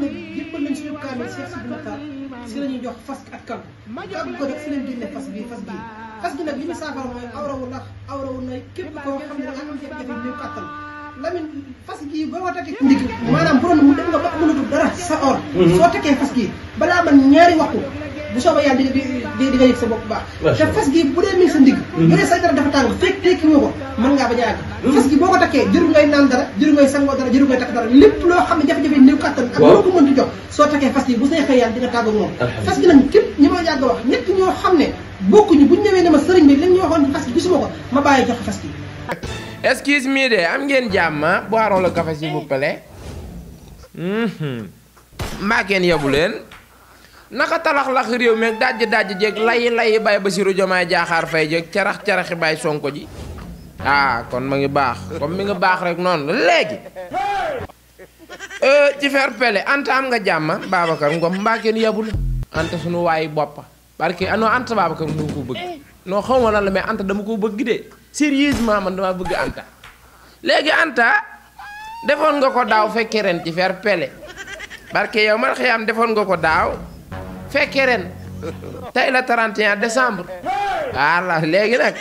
ne jébbal nañ suñu kaamil Cheikh Sidi Mokhtar si la ñuy jox fas ak kàggu ko rek si lañ génne fas bii fas gi nag li ñu saafara mooy awrawu na képp koo xam ne da nga am jafe-jafe néew kàttan Lamine fas gii boo ko takkee ndig maanaam bu doon mu dem nga ba mënatul dara sa or soo takkee fas gii balaa man ñaari waxtu bu soobee yàlla di nga yëg sa bopp baax te fas gi bu dee mi sa ndig bu dee sa dara dafa tàng fekk tekki woo ko mën ngaa bañ a yàgg fas gi boo ko takkee jëru ngay naan dara jëru ngay sangoo dara jëru ngay takk dara lépp loo xam ne jafe-jafe néew kàttan ak loo ko mënti jox soo takkee fas gi bu neexee yàlla di nga tàggu moom fas gi nag képp ñi ma yàgg wax ñett ñoo xam ne bokkuñu buñ ñëwee ne ma sëriñ bi lañ ñu waxoon ci fas gi gisuma ko ma bàyyi jox fas gi. Excuse me de am ngeen jàmm boirons le café s'il vous plaît mbaa kenn yabu leen naka talax-lax réew meeg dajj jeeg layi Baye Bassirou Diomaye Diakhar Faye jeeg carax-caraxi Baye Sonko ji kon ma ngi baax comme mi ngi baax rek noonu léegi ci fer pele Anta am nga jàmm Babacar Ngom mbaa kenn yabu la Anta sunu waayi boppa barke non Anta Babacar Ngom dama ko bëgg non xaw ma lan la mais Anta dama ko bëgg de sérieusement man dama bëgg Anta léegi Anta defoon nga ko daaw fekkee ren ci fer pele barke yow man xëyam defoon nga ko daaw fekkee ren tey la 31 décembre voilà léegi nag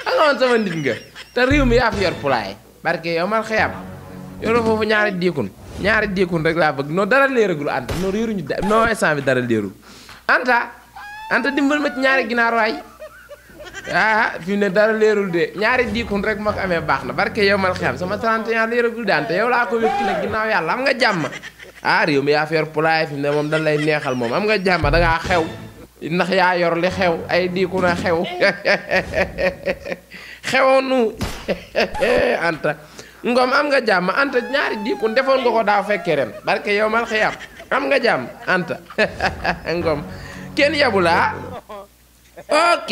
nga woon sama nit nga te réew mi yaa fi yor pulaay barke yow man xëyam yoroo foofu ñaari diikun rek laa bëgg non dara leeragul Anta non yoruñu non instant bi dara leerul Anta dimbal ma ci ñaari ginaar waay fi ne dara leerul de ñaari diikun rek ma ko amee baax na barke yow man xëyam sama 31 leeragul de Anta yow laa ko wékki nag ginnaaw yàlla am nga jàmm réew mi yaa fi yor pulaay fi ne moom dañ lay neexal moom am nga jàmm dangaa xew ndax yaa yor li xew ay diiku na xew xewoonu Anta Ngom am nga jàmm Anta ñaari diikun defoon nga ko daaw fekkee ren barke yow mal xiyam am nga jàmm Anta Ngom kenn yabu laa ok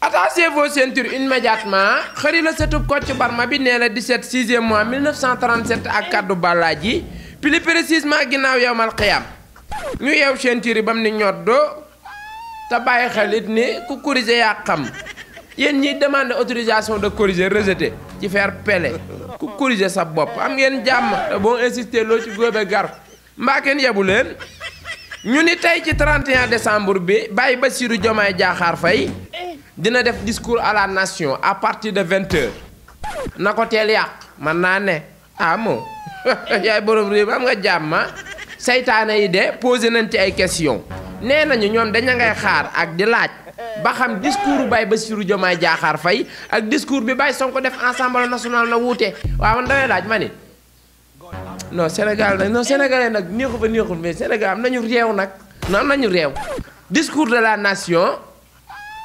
attachez vos ceintures immédiatement xëri la setub Kocc Barma bi nee la 17 6e mois 1937 ak kaddu Balaji plus précisément ginnaaw yowmal xiyam ñu yeew ceinture yi bam ni ñoddoo te bàyyi xel it ni ku corriger yaa xam yéen ñiy demande autorisation de corriger rejeté ci faire pele ku corriger sa bopp am ngeen jàmm te boo insister loo ci góobe gar mbaa kenn yebu leen ñu ni tey ci 31 décembre bi Baye Bassirou Diomaye Diakhar Faye dina def discours à la nation à partir de 20h na ko teel yàq man naa ne moo yaay borom réew am nga jàmm saytaane yi de posé nañ ci ay question nee nañu ñoom daña ngay xaar ak di laaj ba xam discours Baye Bassirou Diomaye Diakhar Faye ak discours bi Baye Sonko def Assemblée nationale na wuute waaw man damay laaj ma ni non Sénégal nag non sénégalais nag neexu ba neexul mais Sénégal am nañu réew nag non am nañu réew discours de la nation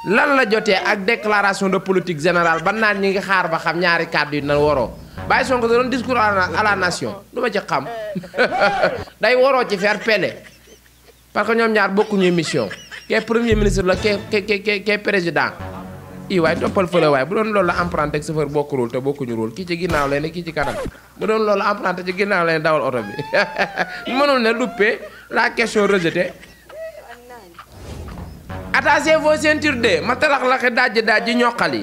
lan la jotee ak déclaration de politique générale ba naan ñi ngi xaar ba xam ñaari kàddu yi na waroo Baye Sonko da doon discours à la nation du ma ci xam day waroo ci faire pele parce que ñoom ñaar bokkuñu mission kee premier ministre la kee président i waaye toppal fële waaye bu doon loolu la emprunté ak chauffeur bokku rôle te bokkuñu rôle kii ci ginnaaw lay ne kii ci kanam bu doon loolu emprunté ci ginnaaw lay dawal oto bi mënul ne luppee la question rejetée attachez vos ceintures de ma talax-laxi dajji ñoqali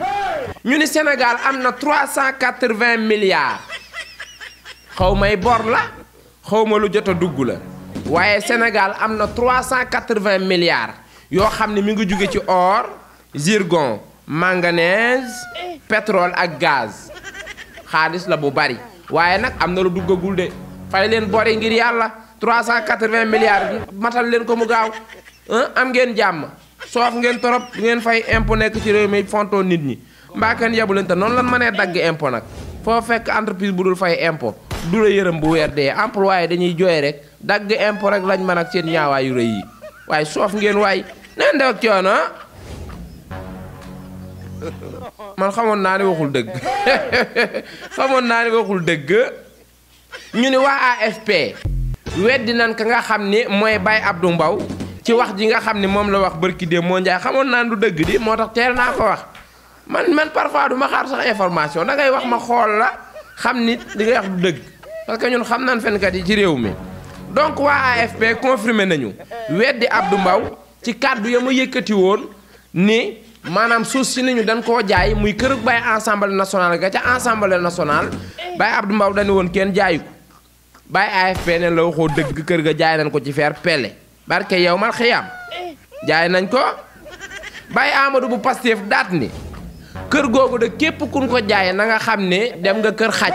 ñu ni Sénégal am na 380 milliards xaw may bor la xaw ma lu jot a dugg la waaye Sénégal am na 380 milliards yoo xam ne mi ngi jóge ci or zircon manganèse pétrole ak gaz xaalis la bu bari waaye nag am na lu duggagul de fay leen bor yi ngir yàlla 380 milliards matal leen ko mu gaaw am ngeen jàmm soof ngeen torop ngeen fay impôt nekk ci réew mi fontoo nit ñi mbaa kenn yebu leen te noonu lan mënee dagg impôt nag foo fekk entreprise bu dul fay impôt du la yërëm bu weer dee employé dañuy jooy rek dagg impôt rek lañ mën ak seen ñaawaayu rëy yi waaye soof ngeen waay neen def ak coono man xamoon naa ne waxul dëgg xamoon naa ne waxul dëgg ñu ni waa AFP weddi nan ka nga xam ni mooy Baye Abdou Mbow ci wax ji nga xam ni moom la wax bërki dee moo njaay xamoon naa du dëgg di moo tax teel naa ko wax man parfois du ma xaar sax information da ngay wax ma xool la xam ni li ngay wax du dëgg parce que ñun xam nañ fenkat yi ci réew mi donc waa AFP confirmé nañu weddi Abdou Mbow ci kàddu ya ma yëkkati woon ni maanaam suuf si nañu dañ koo jaay muy kërug Baye Assemblée nationale ga ca Assemblée nationale Baye Abdou Mbow dañu woon kenn jaayu ko Baye AFP ne la waxoo dëgg kër ga jaay nañ ko ci fer pelle barke yow mal xiyaam jaay nañ ko Baye Amadou bu Pastef daat ni kër googu de képp kun ko jaay na nga xam ne dem nga kër xaj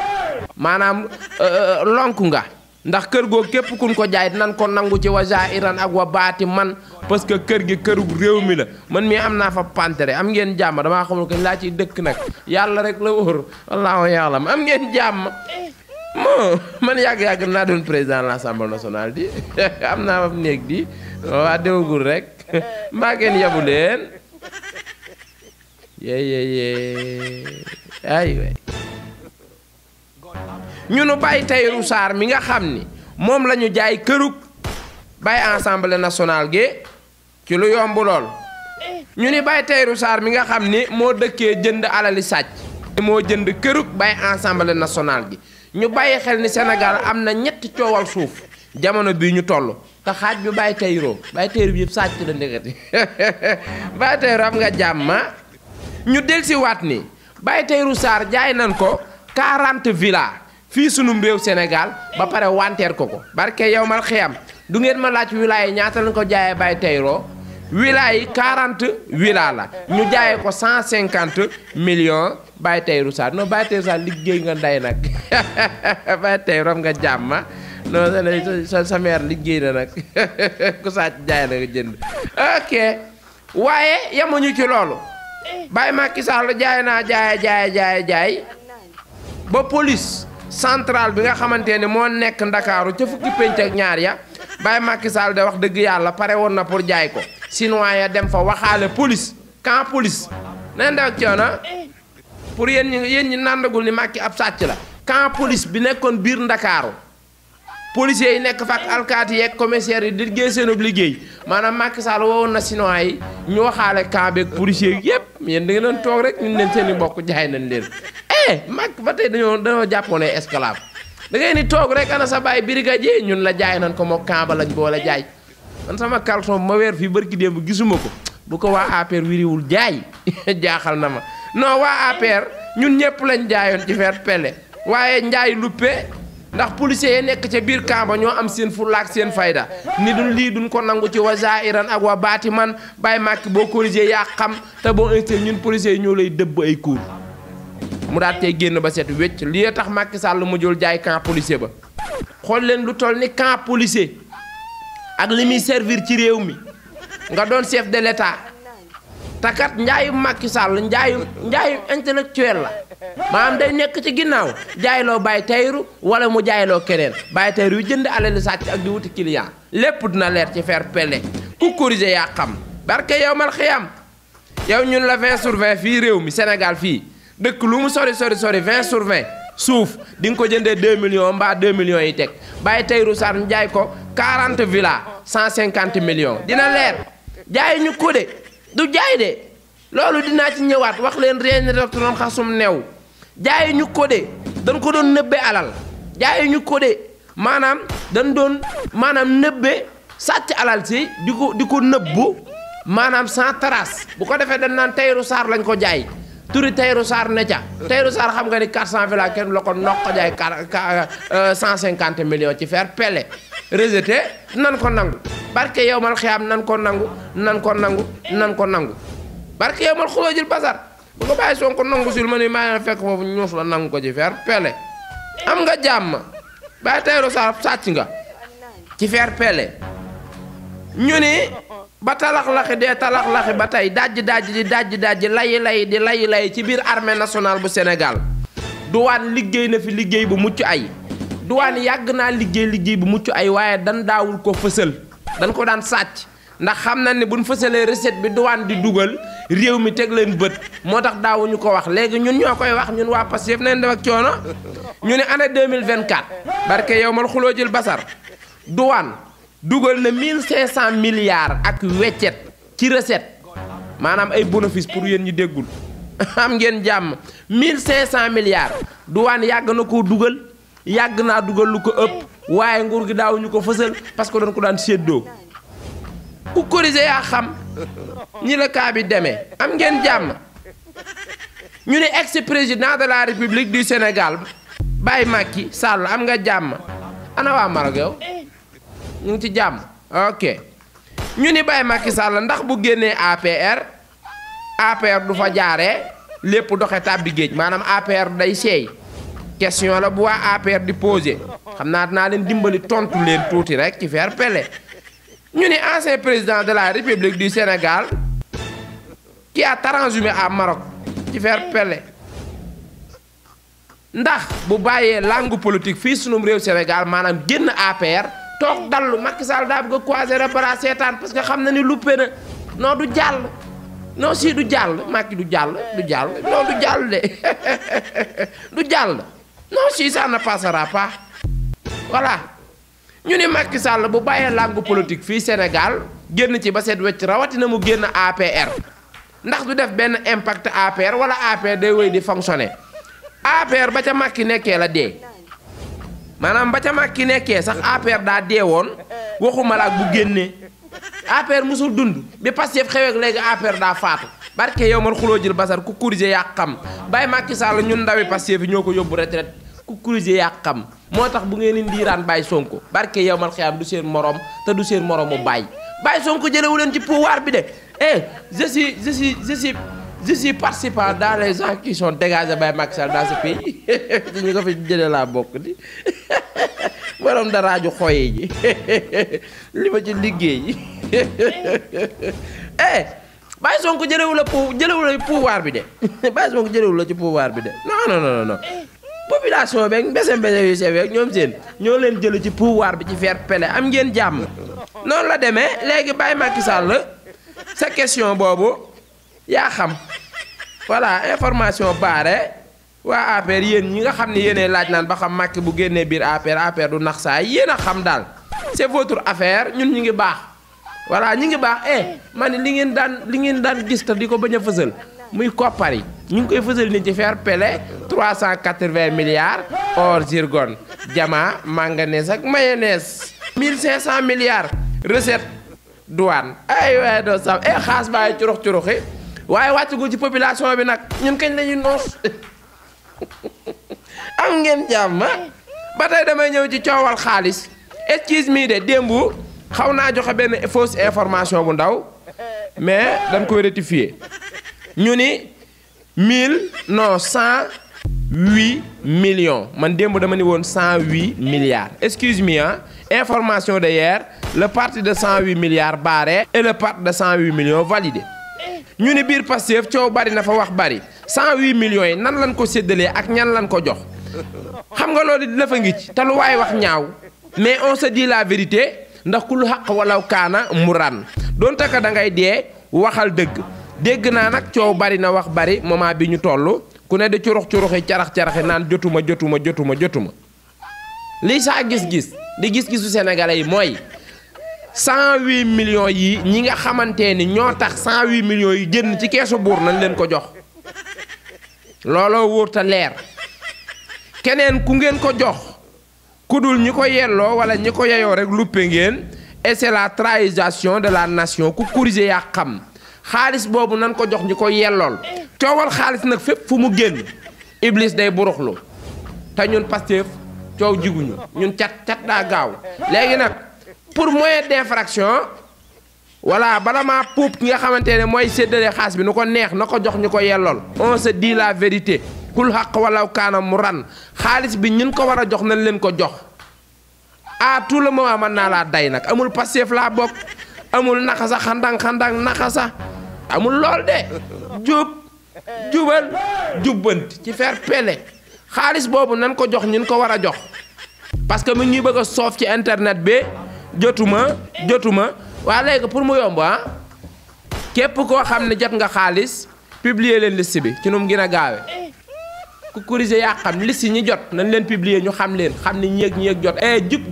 maanaam lonk nga ndax kër googu képp kun ko jaay nan ko nangu ci wa jairan ak wa baati man parce que kër gi kërug réew mi la man mii am naa fa pantere am ngeen jàmm damaa xamul ko laa ciy dëkk nag yàlla rek la wóor wallaahu ya'lam am ngeen jàmm moo man yàgg-yàgg naa doon président de l'Assemblée nationale di am naa fa néeg di waa déwagul rek mbaa ngeen yabu leen yee ay way ñu nu Baye Tahirou Sarr mi nga xam ni moom la ñu jaay kërug Baye Assemblée nationale gi ci lu yomb lool ñu ni Baye Tahirou Sarr mi nga xam ni moo dëkkee jënd alali sàcc moo jënd kërug Baye Assemblée nationale gi ñu bàyyi xel ni Sénégal am na ñetti coowal suuf jamono bii ñu toll te xaaj bi Baye Tahirou bi yëpp sàcc la ndeketi Baye Tahirou am nga jàmm ñu delsi waat ni Baye Tahirou Sarr jaay nañ ko 40 villas fii sunum réew Sénégal ba pare wanteer ko barke yow mal xiyam du ngeen ma laaj villas yi ñaata lañ ko jaayee Baye Tahirou villas yi 40 villas la ñu jaayee ko 150 millions Baye Tahirou Sarr non Baye Tahirou Sarr liggéey nga nday nag Baye Tahirou am nga jàmm non sa mère liggéey na nag ku sàcc jaay na nga jënd ok waaye yemuñu ci loolu Baye Macky Sall jaay naa jaay ba police centrale bi nga xamante ne moo nekk Ndakaaru ca fukki pénc ak ñaar ya Baye Macky Sall de wax dëgg yàlla pare woon na pour jaay ko chinois ya dem fa waxaale police camp police neen def coono pour yéen ñi nàndagul ni Macky ab sàcc la camp police bi nekkoon biir Ndakaaru policiers yi nekk fa ak alkaati yeeg commissaires yi di liggéey seenub liggéey maanaam Macky Sall woowoon na chinois yi ñu waxaale camp beeg policiers yi yëpp yéen da ngeen doon toog rek ñu leen seen i mbokk jaay nañ leen Macky ba tey dañoo jàppoon ay esclave da ngay ni toog rek ana sa baay brigadier ñun la jaay nañ ko moo camp ba lañ boole jaay man sama caleçon ma weer fii barki démb gisuma ko bu ko waa APR wiriwul jaay jaaxal na ma non waa APR ñun ñëpp lañ jaayoon ci fer pelle waaye njaay luppe ndax policiers yi nekk ca biir camp ba ñoo am seen fulla ak seen fayda ni duñ lii duñ ko nangu ci wa jairan ak wa baati man Baye Macky boo corrigé yaa xam te boo insté ñun policiers yi ñoo lay dëbb ay cours mu daal tey génn ba set wecc lii tax Macky Sall mu jël jaay camp policier ba xool leen lu toll ni camp policier ak li muy servir ci réew mi nga doon chef de l'état takat njaayu Macky Sall njaayu intellectuel la maanaam day nekk ci ginnaaw jaayloo Baye Tahirou wala mu jaayloo keneen Baye Tahirou yu jënd alali sàcc ak di wuti client lépp dina leer ci fer pelle ku corriger yaa xam barke yow mal xiyam yow ñun la 20/20 fii réew mi Sénégal fii dëkk lu mu sori 20/20 suuf di nga ko jëndee 2 millions mbaa 2 millions yi teg Baye Tahirou Sarr ñu jaay ko 40 villas 150 millions dina leer jaay ñu ko de du jaay de loolu dinaa ci ñëwaat wax leen reen retoon xasum new jaay ñu ko de dañ ko doon nëbbe alal jaay ñu ko de maanaam dañ doon maanaam nëbbe sàcc alal si di ko nëbbu maanaam sans trace bu ko defee dañ naan Tahirou Sarr lañ ko jaay turi Tahirou Sarr ne ca Tahirou Sarr xam nga ni 400 villas kenn la ko noq ko jaay 150 millions ci fer pelle rejeté nan ko nangu barke yow mal xiyaam nan ko nangu barke yow mal xuloo jël basar bu ko bàyyi Sonko nangu sul ma ni maa fekk foofu ñuus la nangu ko ci fer pelle am nga jàmm Baye Tahirou Sarr sàcc nga ci fer pelle ñu ni ba talax-laxi ba tey dajji layi ci biir armée nationale bu Sénégal douane liggéey na fi liggéey bu mucc ay douane yàgg naa liggéey bu mucc ay waaye dan daawul ko fësal dañ ko daan sàcc ndax xam na ni buñ fësalee recette bi douane di dugal réew mi teg leen bët moo tax daawuñu ko wax léegi ñun ñoo koy wax ñun waa Pastef neen def ak coono ñu ne année 2024 barke yow mal xuloo jël basar douane dugal na 1500 milliards ak weccet ci recette maanaam ay bénéfice pour yéen ñi déggul am ngeen jàmm 1500 milliards douane yàgg na koo dugal yàgg naa dugal lu ko ëpp waaye nguur gi daawuñu ko fësal parce que doon ko daan séddoo ku corriger yaa xam ñi la kaa bi demee am ngeen jàmm ñu ne ex président de la République du Sénégal Baye Macky Sall am nga jàmm ana waa Maroc yow ñu ngi ci jàmm ok ñu ni Baye Macky Sall ndax bu génnee APR du fa jaaree lépp doxe tàbbi géej maanaam APR day seey question la bu waa APR di posé xam naa dinaa leen dimbali tontu leen tuuti rek ci fair play ñu ni ancien président de la République du Sénégal qui a transhumé à Maroc ci fair play ndax bu bàyyee langue politique fii sunum réew Sénégal maanaam génn APR toog dallu Macky Sall daa bëgg a croiser les bras seetaan parce que xam na ni luppe na non du jàll non si du jàll Macky du jàll non du jàll de du jàll non si ça ne passera pas voilà ñu ni Macky Sall bu bàyyee langue politique fii Sénégal génn ci ba seet wecc rawatina mu génn APR ndax du def benn impact APR wala APR day wéy di fonctionner APR ba ca Macky nekkee la dee maanaam ba ca Macky nekkee sax APR daa dee woon waxuma la ak bu génnee APR musul dund bi Pastef xeweek léegi APR daa faatu barke yow man xuloo jël basar ku corriger yaa xam Baye Macky Sall ñun ndawi Pastef ñoo ko yóbbu retraite ku corriger yaa xam moo tax bu ngeen di ndiiraan Baye Sonko barke yow man xiyam du seen morom te du seen moromu Baye Sonko jëlewu leen ci pouvoir bi de je suis participant dans les gens qui sont dégagés Baye Macky Sall dans ce pays ñu ko fi jëlee laa bokk di borom dara ju xooyee ji li ma ci liggéey Baye Sonko jëlewu la pouvoir bi de Baye Sonko jëlewu la ci pouvoir bi de non population beeg mbese yu seweeg ñoom seen ñoo leen jële ci pouvoir bi ci fair play am ngeen jàmm noonu la demee léegi Baye Macky Sall sa question boobu yaa xam voilà information baare waa APR yéen ñi nga xam ne yéenee laaj naan ba xam Macky bu génnee biir APR du nax saay yéen a xam daal c'est votre affaire ñun ñu ngi baax voilà ñu ngi baax man li ngeen daan gis te di ko bañ a fësal muy koppar yi ñu ngi koy fësal ni ci fair play 380 milliards or zircon diamant manganèse ak mayonnaise 1500 milliards recette douane ay waaye doo sam xaas bàyyi curuxi waaye wàccugul ci population bi nag ñun kañ lañuy noos am ngeen jàmm ba tey damay ñëw ci coowal xaalis excuse me de démb xaw naa joxe benn fausse information bu ndaw mais dañ koy rectifier ñu ni 108 millions man démb dama ni woon 108 milliards excuse me information de hier le parti de 108 milliards barré et le parti de 108 millions validé ñu ni biir Pastef coow bari na fa wax bari 108 millions yi nan lañ ko séddalee ak ñan lañ ko jox xam nga loolu dafa ngi ci te lu waay wax ñaaw mais on se dit la vérité ndax ku lu xaq walaw kaana mu ran donte ka da ngay dee waxal dëgg dégg naa nag coow bari na wax bari moment bi ñu toll ku ne di curuxi carax-caraxi naan jotuma lii saa gis-gis di gis-gisu sénégalais yi mooy 108 millions yi ñi nga xamante ni ñoo tax 108 millions yi génn ci keesu buur nañ leen ko jox looloo wóor te leer keneen ku ngeen ko jox ku dul ñi ko yelloo wala ñi ko yeyoo rek luppe ngeen et c'est la trahison de la nation ku corriger yaa xam xaalis boobu nan ko jox ñi ko yellool coowal xaalis nag fépp fu mu génn Iblis day buruxlu te ñun Pastef coow jiguñu ñun cat daa gaaw léegi nag pour moyen d'infraction voilà bala maa puub ki nga xamante ne mooy séddale xaalis bi nu ko neex na ko jox ñu ko yellool on se dit la vérité kul xaq walaw kaana mu ran xaalis bi ñun ko war a jox nañ leen ko jox à tout le moment mën naa laa day nag amul Pastef laa bokk amul naxasa xandang naxasa amul lool de jubal jubbanti ci fair play xaalis boobu nan ko jox ñun ko war a jox parce que mu ngi bëgg a soof ci internet bi jotuma waa léegi pour mu yomb képp koo xam ne jot nga xaalis publier leen liste bi ci nu mu gën a gaawe ku corriger yaa xam liste ñi jot nañ leen publier ñu xam leen xam ni ñi yëg jot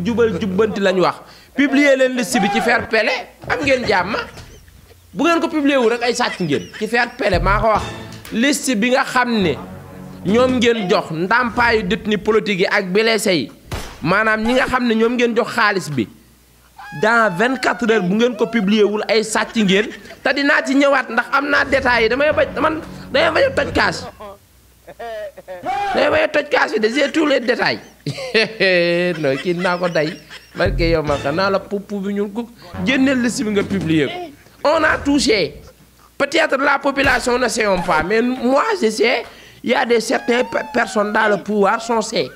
jubal jubbanti lañ wax publier leen liste bi ci fair play am ngeen jàmm bu ngeen ko publier wu rek ay sàcc ngeen ci fair play maa ko wax liste bi nga xam ne ñoom ngeen jox ndàmpaayu détenu politique yi ak blessé yi maanaam ñi nga xam ne ñoom ngeen jox xaalis bi dans 24 heures bu ngeen ko publier wul ay sàcc ngeen te dinaa ci ñëwaat ndax am naa détails yi damay bañ a toj kaas bi de j'ai tous les détails non kii naa ko day barke yow ma xam naa la pupp bi ñun ko génneel liste bi nga publier ko on a touché peut-être la population ne sait pas mais moi je sais il y a certaines personnes dans le pouvoir sont sait.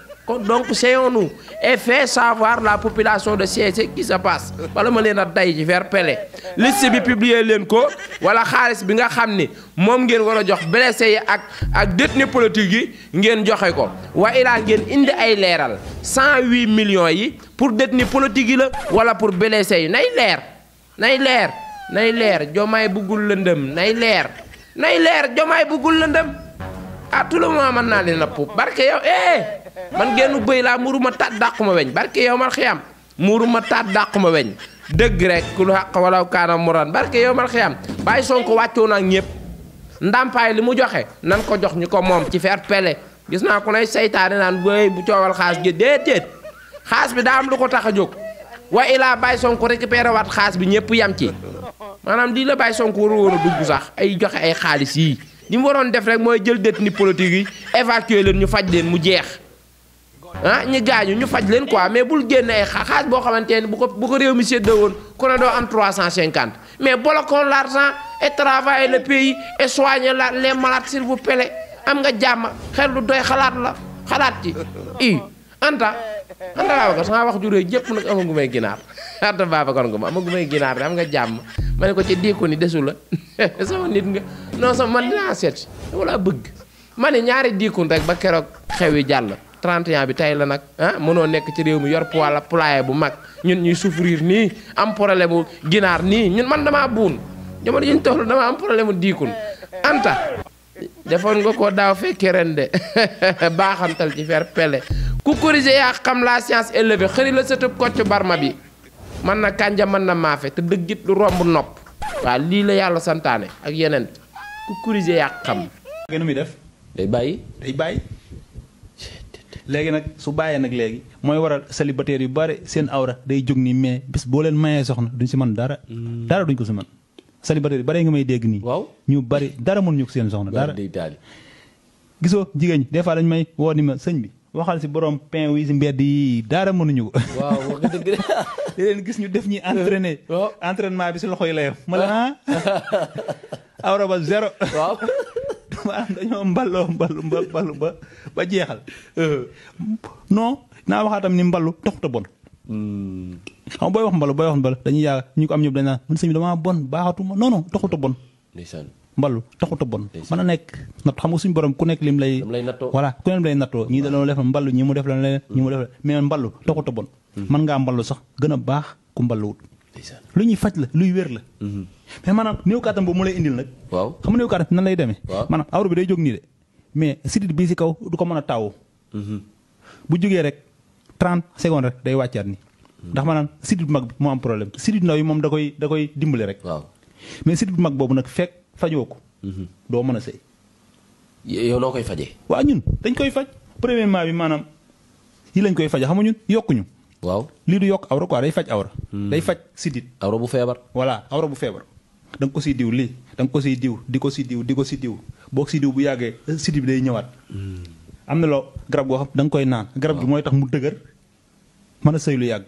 Donc seyons-nous et fait savoir la population de ce qui se passe wala ma leen a day ci faire pele liste bi publier leen ko wala xaalis bi nga xam ni moom ngeen war a jox blessé yi ak détenu politique yi ngeen joxe ko wa ilaa ngeen indi ay leeral 108 millions yi pour détenu politique yi la wala pour blessé yi nay leer Diomaye buggul lëndëm nay leer Diomaye buggul lëndëm à tout le moment mën naa leen a puub barke yow man gennu bëy laa muuruma taat dàquma weñ barke yow mal xiyam muuruma taat dàquma weñ dëgg rek ku lu xaq wala kaana muran barke yow mal xiyam bàyyi Sonko wàccoo na ak ñëpp ndàmpaay li mu joxe nan ko jox ñu ko moom ci faire pele gis naa ku nay saytaane naan bu coowal xaas gi déedéet xaas bi daa am lu ko tax a jóg wa ilaa bàyyi Sonko récupéré waat xaas bi ñëpp yam ci maanaam lii la bàyyi Sonko war a dugg sax ay joxe ay xaalis yii li mu waroon def rek mooy jël détenu politique yi évacuer leen ñu faj leen mu jeex ñi gaañu ñu faj leen quoi mais bul génne ay xaalis boo xamante ne bu ko réew mi séddoo woon ku ne doo am 350 mais bloquons l'argent et travailler le pays et soigner les malades s'il vous plaît am nga jàmm xel lu doy xalaat ci Anta Babacar sama wax juree jëpp nag amagu may ginaar Anta Babacar Ngom amagu may ginaar de am nga jàmm ma ne ko ci diiku ni desu la sama nit nga non sama man dinaa seet wala bëgg ma ne ñaari diikun rek ba keroog xew yi jàll 31 bi tey la nag mënoo nekk ci réew mi yor poulailler bu mag ñun ñuy souffrir nii am problème mu ginaar nii ñun man damaa buun jamono yi ñu toll dama am problème mu diikun Anta defoon nga ko daaw fekkee ren de baaxantal ci faire pele ku corriger yaa xam la science élevée xëri la sëtëb Kocc Barma bi man na kànja mën na maafe te dëggit lu romb nopp waaw lii la yàlla santaane ak yeneen ku corriger yaa xam. nu muy def. day bàyyi. léegi nag su bàyyee nag léegi mooy waral célibataire yu bari seen awra day jóg nii mais bis boo leen mayee soxna duñ si mën dara. dara duñ ko si mën. célibataire yu bari nga may dégg nii. waaw ñu bari dara mënuñu ko seen soxna dara. gisoo jigéen ñi des fois dañ may woo ni ma sëñ bi waxal si borom pain wi si mbedd yi dara mënuñu ko. waaw wax nga dëgg di leen gis ñu def ñi entraîné. entraînement bi si loxo yi la yem. ma la awra ba zéro. waaw. maanaam dañoo mballu ba jeexal. non naa waxaatam ni mballu taxut a bon. xam booy wax mballu dañuy yàgg ñu ko am ñëpp dañ naan man sëñ bi damaa bon baaxatuma non taxut a bon. ndeysaan mballu taxut a bon. mën a nekk natt xam nga suñu borom ku nekk lim lay. nattoo voilà ku nekk lay nattoo ñii dañoo def mballu ñi mu def la leneen ñi mu def la mais mballu taxut a bon. mën ngaa mballu sax gën a baax ku mballuwut. lu ñuy faj la luy wér la. mais maanaam néew kàttan boobu mu lay indil nag. waaw xam nga néew kàttan nan lay demee. waaw maanaam awra bi day jóg nii de mais sidit bii si kaw du ko mën a taawoo. bu jógee rek 30 secondes rek day wàccaat ni ndax maanaam sidit bu mag bi moo am problème sidit ndaw yi moom da koy dimbale rek. waaw mais sidit bu mag boobu nag fekk fajoo ko. doo mën a sëy. yow noo koy fajee. waaw ñun dañ koy faj premièrement bi maanaam yi lañ koy faje xam nga ñun yokkuñu. waaw lii du yokk awra quoi day faj awra. day faj sidit. awra bu feebar. voilà awra bu feebar. da nga ko siy diw lii da nga ko siy diw di ko si diw di ko si diw boo si diw bu yàggee sidit bi day ñëwaat. am na loo garab goo xam da nga koy naan. garab gi mooy tax mu dëgër mën a sëy lu yàgg.